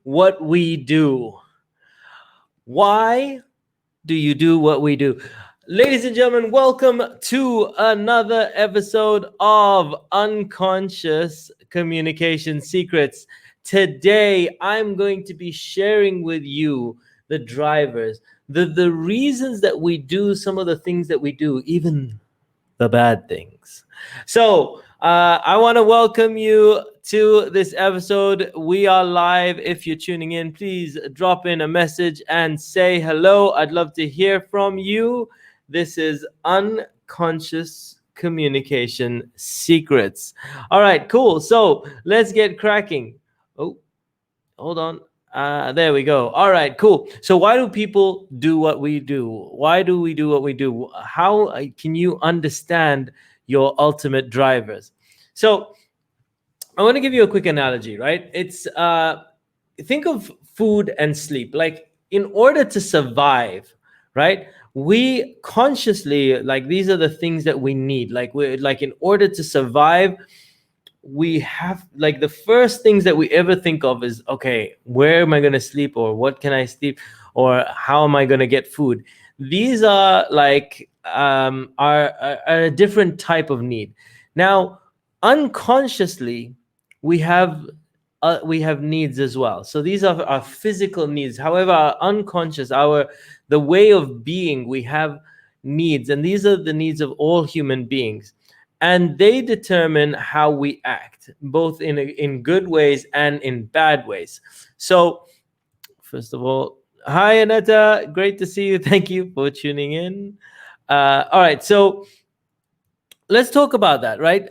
what we do? Why do you do what we do? Ladies and gentlemen, welcome to another episode of Unconscious Communication Secrets. Today, I'm going to be sharing with you the drivers, the reasons that we do some of the things that we do, even the bad things. So, I want to welcome you to this episode. We are live. If you're tuning in, please drop in a message and say hello. I'd love to hear from you. This is Unconscious Communication Secrets. All right, cool. So let's get cracking. Oh, hold on. There we go. All right, cool. So why do people do what we do? Why do we do what we do? How can you understand your ultimate drivers? So I want to give you a quick analogy, right? It's think of food and sleep. Like in order to survive, right? We consciously, like, these are the things that we need. Like we like in order to survive, we have, like, the first things that we ever think of is, okay, where am I going to sleep, or what can I sleep, or how am I going to get food? These are like are a different type of need. Now, unconsciously, we have needs as well. So these are our physical needs. However, our unconscious, the way of being, we have needs, and these are the needs of all human beings, and they determine how we act, both in good ways and in bad ways. So, first of all, hi Aneta, great to see you. Thank you for tuning in. All right, so let's talk about that, right?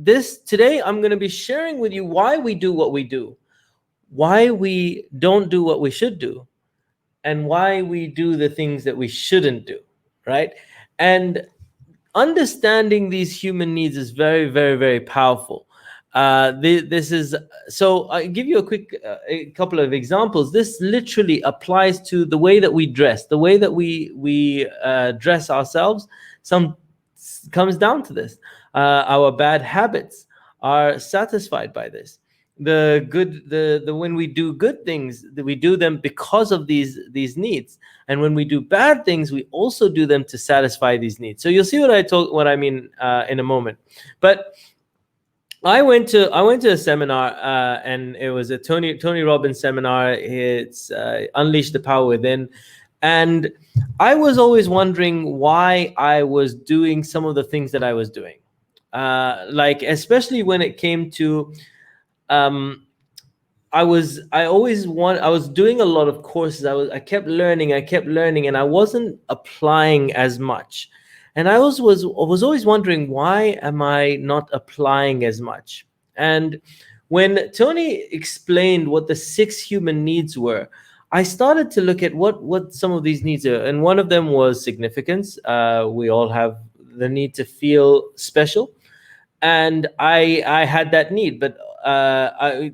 This today, I'm going to be sharing with you why we do what we do, why we don't do what we should do, and why we do the things that we shouldn't do, right? And understanding these human needs is very, very, very powerful. This is so. I give you a couple of examples. This literally applies to the way that we dress, the way that we dress ourselves. Some comes down to this. Our bad habits are satisfied by this. The when we do good things, we do them because of these needs, and when we do bad things, we also do them to satisfy these needs. So you'll see what I mean in a moment. But I went to a seminar, and it was a Tony Robbins seminar. It's Unleash the Power Within, and I was always wondering why I was doing some of the things that I was doing, like especially when it came to I was doing a lot of courses. I kept learning, and I wasn't applying as much. And I was always wondering, why am I not applying as much? And when Tony explained what the 6 human needs were, I started to look at what some of these needs are. And one of them was significance. We all have the need to feel special. And I had that need, but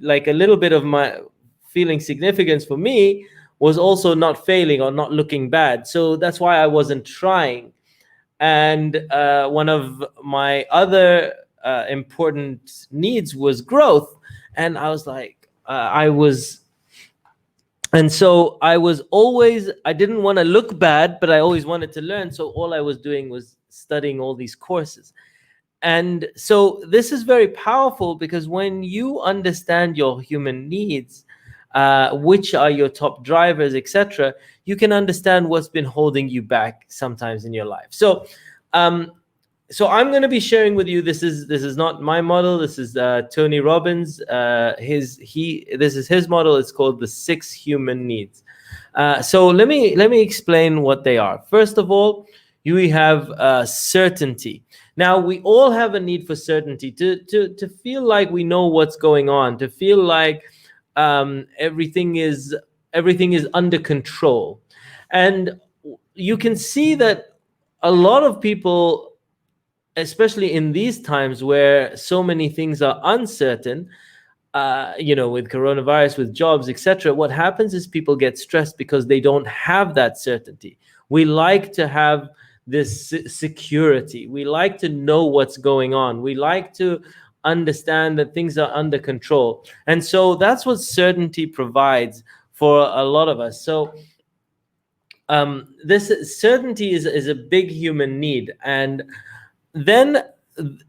like a little bit of my feeling significance for me was also not failing or not looking bad. So that's why I wasn't trying. And one of my other important needs was growth. And I was like, so I didn't want to look bad, but I always wanted to learn. So all I was doing was studying all these courses. And so this is very powerful, because when you understand your human needs, which are your top drivers, etc., you can understand what's been holding you back sometimes in your life. So I'm going to be sharing with you. This is not my model. This is Tony Robbins. This is his model. It's called the 6 human needs. So let me explain what they are. First of all, we have certainty. Now, we all have a need for certainty, to feel like we know what's going on, to feel like everything is under control. And you can see that a lot of people, especially in these times where so many things are uncertain, with coronavirus, with jobs, etc., what happens is people get stressed because they don't have that certainty. We like to have this security. We like to know what's going on. We like to understand that things are under control. And so that's what certainty provides for a lot of us. So this certainty is a big human need. And then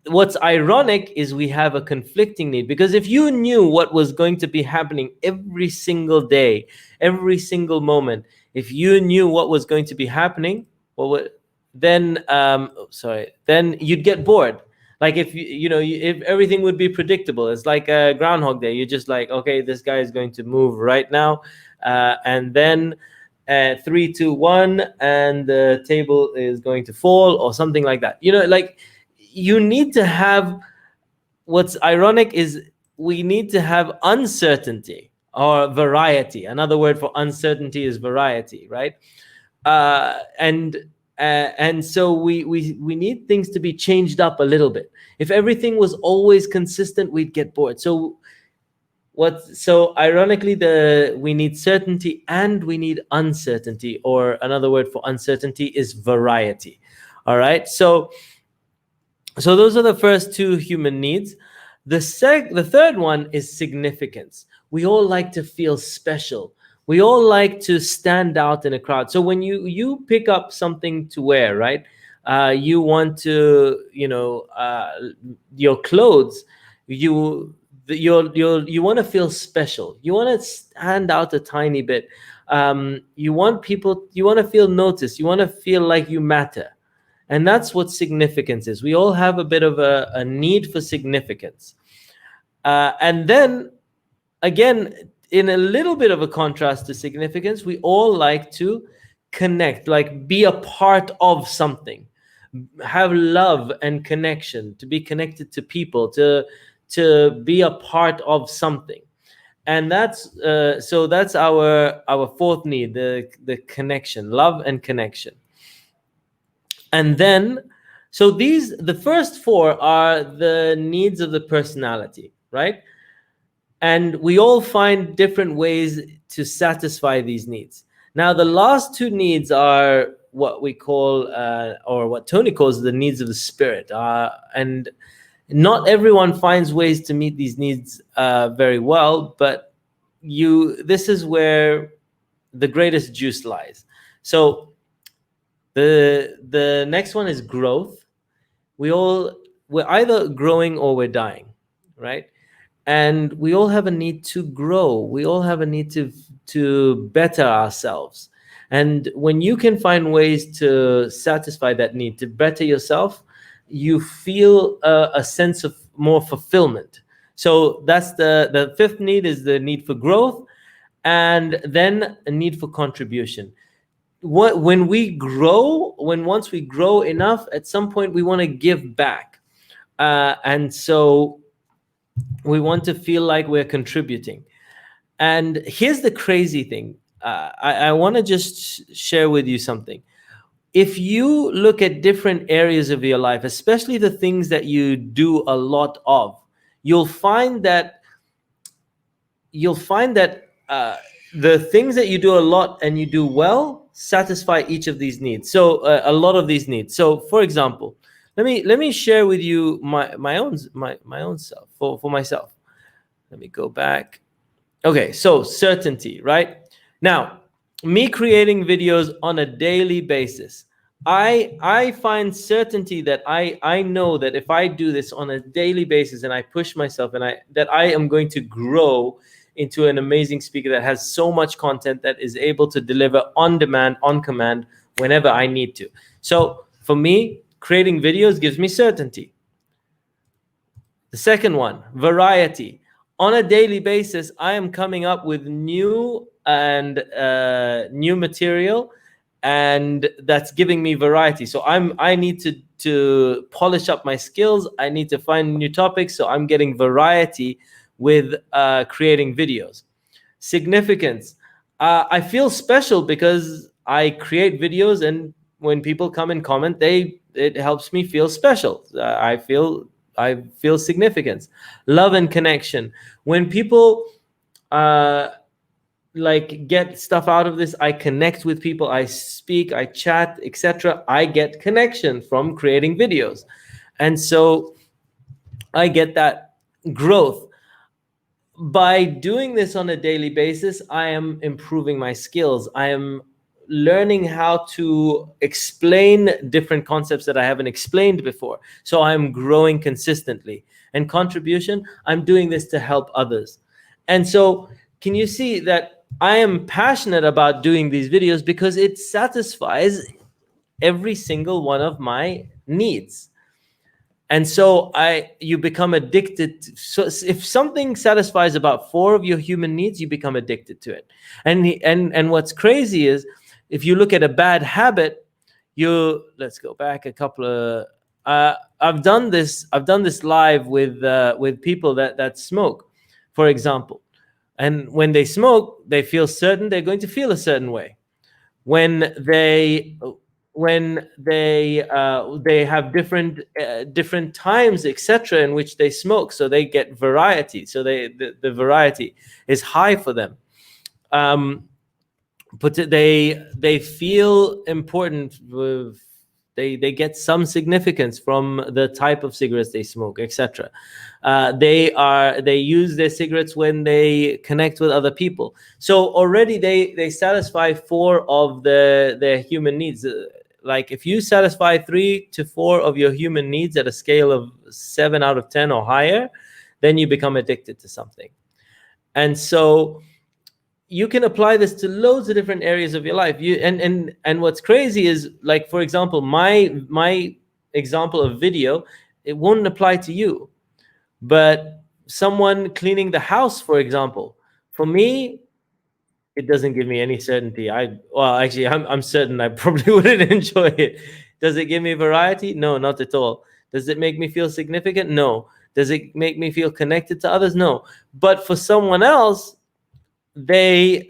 what's ironic is we have a conflicting need, because if you knew what was going to be happening every single day, every single moment, if you knew what was going to be happening, then then you'd get bored. Like if if everything would be predictable, it's like a Groundhog Day. You're just like, okay, this guy is going to move right now, and then 3, 2, 1, and the table is going to fall, or something like that. Like, you need to have, what's ironic is we need to have uncertainty or variety. Another word for uncertainty is variety, right? And so we need things to be changed up a little bit. If everything was always consistent, we'd get bored. So ironically, we need certainty and we need uncertainty, or another word for uncertainty is variety. All right. So those are the first two human needs. The third one is significance. We all like to feel special. We all like to stand out in a crowd. So when you pick up something to wear, right? You want to, your clothes, you want to feel special. You want to stand out a tiny bit. You want to feel noticed. You want to feel like you matter. And that's what significance is. We all have a bit of a need for significance. And then, again, in a little bit of a contrast to significance, we all like to connect, like be a part of something, have love and connection, to be connected to people, to be a part of something. And that's our fourth need, the connection, love and connection. And then, so the first four are the needs of the personality, right? And we all find different ways to satisfy these needs. Now, the last two needs are what we call, or what Tony calls, the needs of the spirit. And not everyone finds ways to meet these needs very well, but this is where the greatest juice lies. So the next one is growth. We're either growing or we're dying, right? And we all have a need to grow. We all have a need to better ourselves. And when you can find ways to satisfy that need, to better yourself, you feel a sense of more fulfillment. So that's the fifth need, is the need for growth, and then a need for contribution. Once we grow enough, at some point we want to give back, and so we want to feel like we're contributing. And here's the crazy thing. I want to just share with you something. If you look at different areas of your life, especially the things that you do a lot of, you'll find that the things that you do a lot and you do well satisfy each of these needs. So a lot of these needs. So, for example, let me share with you my own self, for myself. Let me go back. Okay, so certainty, right? Now, me creating videos on a daily basis, I find certainty that I know that if I do this on a daily basis and I push myself, and that I am going to grow into an amazing speaker that has so much content that is able to deliver on demand, on command, whenever I need to. So for me, creating videos gives me certainty. The second one, variety. On a daily basis, I am coming up with new material, and that's giving me variety. So I need to polish up my skills. I need to find new topics. So I'm getting variety with creating videos. Significance. I feel special because I create videos, and when people come and comment, it helps me feel special. I feel significance. Love and connection. When people get stuff out of this, I connect with people, I speak, I chat, etc. I get connection from creating videos. And so I get that growth. By doing this on a daily basis, I am improving my skills. I am learning how to explain different concepts that I haven't explained before. So I'm growing consistently. And contribution, I'm doing this to help others. And so, can you see that I am passionate about doing these videos because it satisfies every single one of my needs? And so you become addicted so if something satisfies about 4 of your human needs, you become addicted to it. And what's crazy is, if you look at a bad habit, let's go back a couple of I've done this live with people that smoke, for example. And when they smoke, they feel certain they're going to feel a certain way. When they have different times, etc., in which they smoke, so they get variety. So the variety is high for them. But they feel important. They get some significance from the type of cigarettes they smoke, etc. They use their cigarettes when they connect with other people. So already they satisfy 4 of their human needs. Like, if you satisfy 3 to 4 of your human needs at a scale of 7 out of 10 or higher, then you become addicted to something. And so you can apply this to loads of different areas of your life. And what's crazy is, like, for example, my example of video, it won't apply to you, but someone cleaning the house, for example, for me, it doesn't give me any certainty. I'm certain I probably wouldn't enjoy it. Does it give me variety? No, not at all. Does it make me feel significant? No. Does it make me feel connected to others? No. But for someone else, they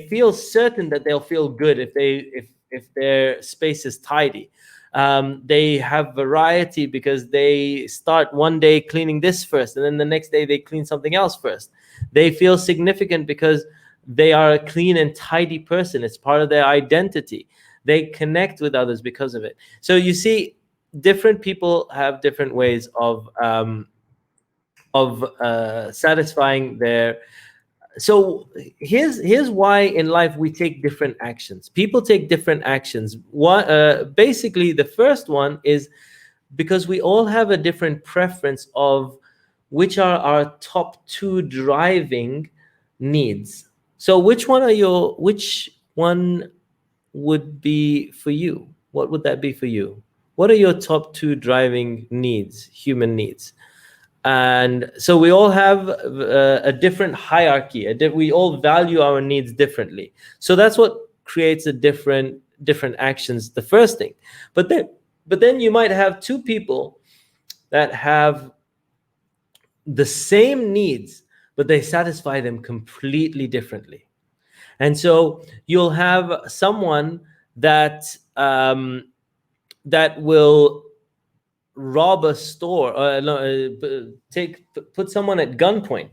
feel certain that they'll feel good if their space is tidy. They have variety because they start one day cleaning this first, and then the next day they clean something else first. They feel significant because they are a clean and tidy person. It's part of their identity. They connect with others because of it. So you see, different people have different ways of satisfying their. So here's why in life we take different actions. People take different actions. Basically, the first one is because we all have a different preference of which are our top 2 driving needs. So which one would be for you? What would that be for you? What are your top 2 driving needs, human needs? And so we all have a different hierarchy. We all value our needs differently. So that's what creates a different actions. The first thing, but then you might have 2 people that have the same needs, but they satisfy them completely differently. And so you'll have someone that will rob a store, put someone at gunpoint,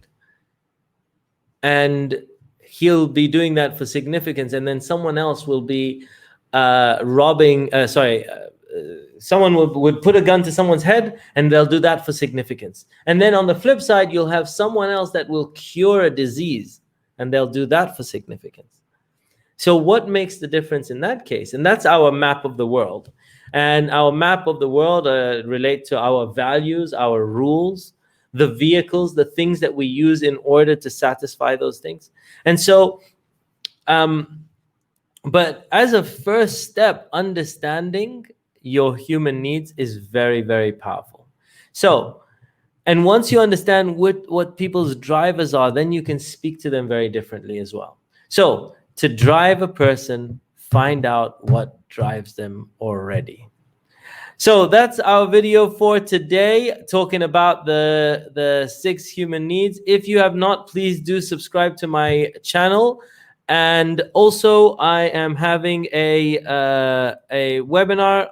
and he'll be doing that for significance. And then someone else will be someone would put a gun to someone's head, and they'll do that for significance. And then on the flip side, you'll have someone else that will cure a disease, and they'll do that for significance. So what makes the difference in that case? And that's our map of the world. And our map of the world relate to our values, our rules, the vehicles, the things that we use in order to satisfy those things. And so, but as a first step, understanding your human needs is very, very powerful. So, and once you understand what people's drivers are, then you can speak to them very differently as well. So, to drive a person, find out what drives them already. So that's our video for today, talking about the 6 human needs. If you have not, please do subscribe to my channel. And also, I am having a webinar,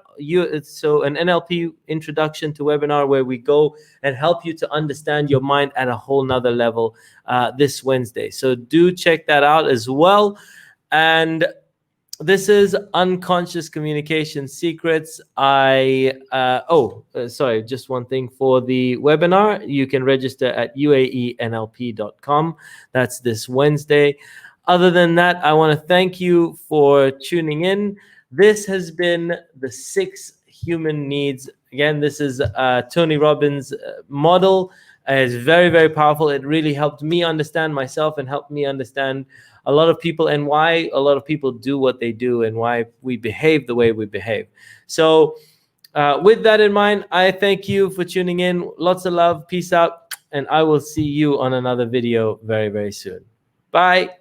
so an NLP introduction to webinar, where we go and help you to understand your mind at a whole nother level this Wednesday. So do check that out as well. And this is Unconscious Communication Secrets. Sorry, just one thing for the webinar. You can register at uaenlp.com. That's this Wednesday. Other than that, I want to thank you for tuning in. This has been the 6 human needs. Again, this is Tony Robbins' model. It's very, very powerful. It really helped me understand myself and helped me understand a lot of people and why a lot of people do what they do and why we behave the way we behave. So with that in mind, I thank you for tuning in. Lots of love. Peace out. And I will see you on another video very, very soon. Bye.